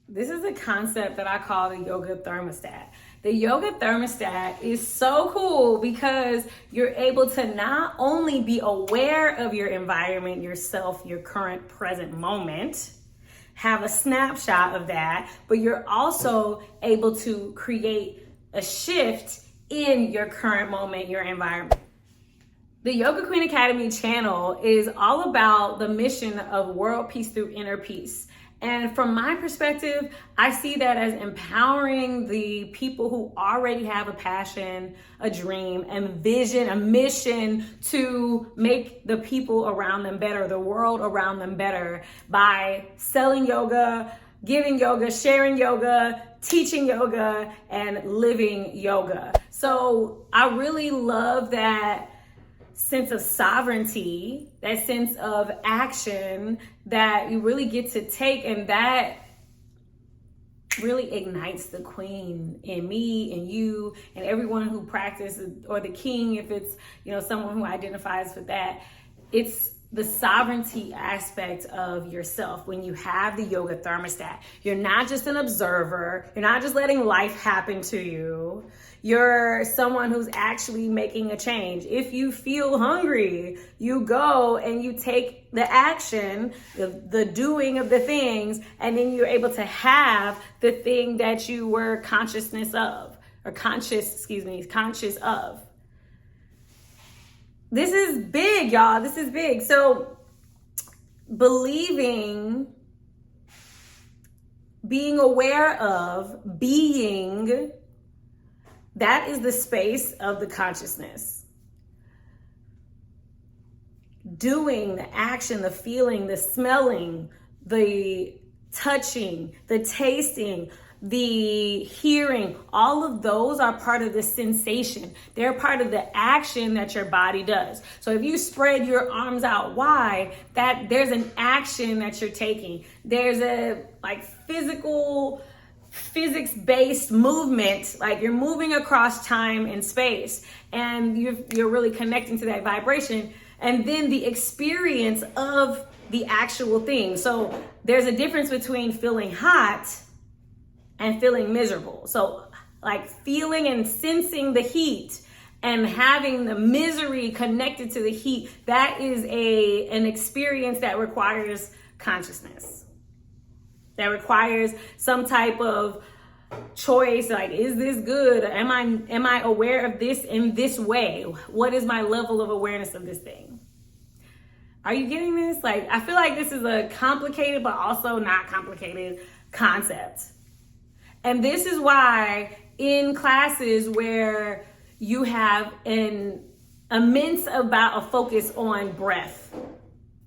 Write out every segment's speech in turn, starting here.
This is a concept that I call the yoga thermostat. The yoga thermostat is so cool because you're able to not only be aware of your environment, yourself, your current present moment, have a snapshot of that, but you're also able to create a shift in your current moment, your environment. The Yoga Queen Academy channel is all about the mission of world peace through inner peace. And from my perspective, I see that as empowering the people who already have a passion, a dream, and vision, a mission to make the people around them better, the world around them better by selling yoga, giving yoga, sharing yoga, teaching yoga, and living yoga. So I really love that sense of sovereignty, that sense of action that you really get to take, and that really ignites the queen in me and you and everyone who practices, or the king if it's, someone who identifies with that. It's the sovereignty aspect of yourself. When you have the yoga thermostat, you're not just an observer, you're not just letting life happen to you. You're someone who's actually making a change. If you feel hungry, you go and you take the action, the doing of the things, and then you're able to have the thing that you were conscious of. This is big, y'all. This is big. So believing, being aware of, being, that is the space of the consciousness. Doing, the action, the feeling, the smelling, the touching, the tasting, the hearing, all of those are part of the sensation. They're part of the action that your body does. So if you spread your arms out wide, that there's an action that you're taking. There's a physics-based movement, like you're moving across time and space, and you're really connecting to that vibration, and then the experience of the actual thing. So there's a difference between feeling hot and feeling miserable. So like feeling and sensing the heat and having the misery connected to the heat, that is an experience that requires consciousness. That requires some type of choice, like, is this good? Am I aware of this in this way? What is my level of awareness of this thing? Are you getting this? Like, I feel like this is a complicated but also not complicated concept. And this is why in classes where you have an immense amount of focus on breath,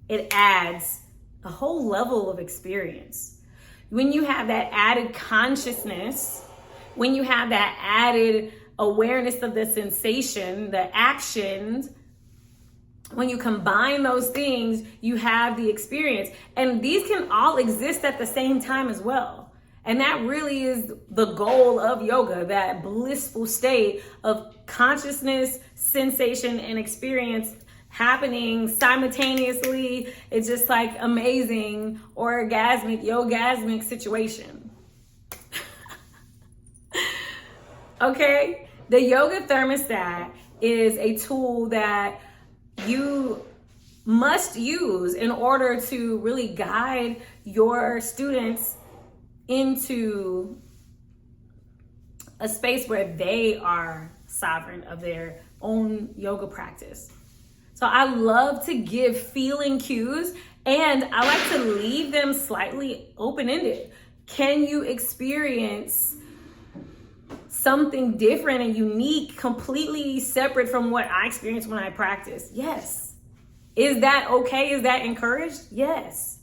it adds a whole level of experience. When you have that added consciousness, when you have that added awareness of the sensation, the actions, when you combine those things, you have the experience. And these can all exist at the same time as well. And that really is the goal of yoga, that blissful state of consciousness, sensation, and experience happening simultaneously. It's just like amazing, orgasmic, yogasmic situation. Okay? The yoga thermostat is a tool that you must use in order to really guide your students into a space where they are sovereign of their own yoga practice. So I love to give feeling cues, and I like to leave them slightly open-ended. Can you experience something different and unique, completely separate from what I experience when I practice? Yes. Is that okay? Is that encouraged? Yes.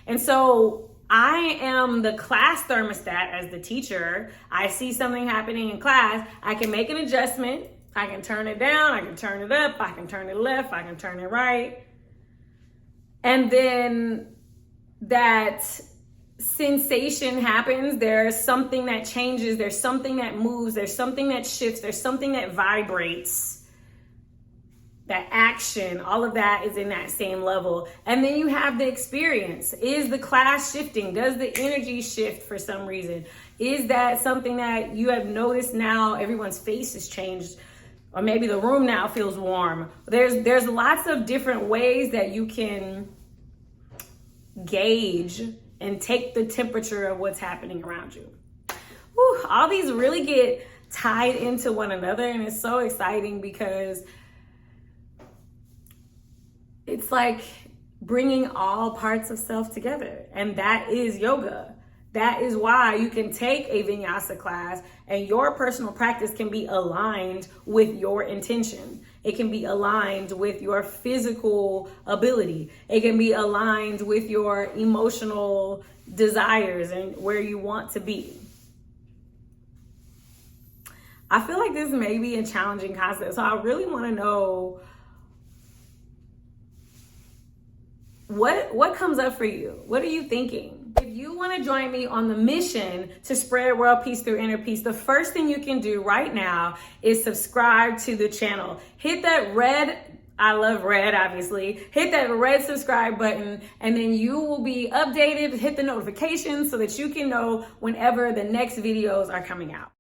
And so I am the class thermostat as the teacher. I see something happening in class. I can make an adjustment. I can turn it down, I can turn it up, I can turn it left, I can turn it right. And then that sensation happens. There's something that changes, there's something that moves, there's something that shifts, there's something that vibrates. that action, all of that is in that same level. And then you have the experience. Is the class shifting? Does the energy shift for some reason? Is that something that you have noticed now everyone's face has changed? Or maybe the room now feels warm. There's lots of different ways that you can gauge and take the temperature of what's happening around you. Whew, all these really get tied into one another, and it's so exciting because it's like bringing all parts of self together, and that is yoga. That is why you can take a vinyasa class and your personal practice can be aligned with your intention. It can be aligned with your physical ability. It can be aligned with your emotional desires and where you want to be. I feel like this may be a challenging concept, so I really want to know what comes up for you. What are you thinking? If you want to join me on the mission to spread world peace through inner peace, the first thing you can do right now is subscribe to the channel. Hit that red, I love red, obviously. Hit that red subscribe button, and then you will be updated. Hit the notifications so that you can know whenever the next videos are coming out.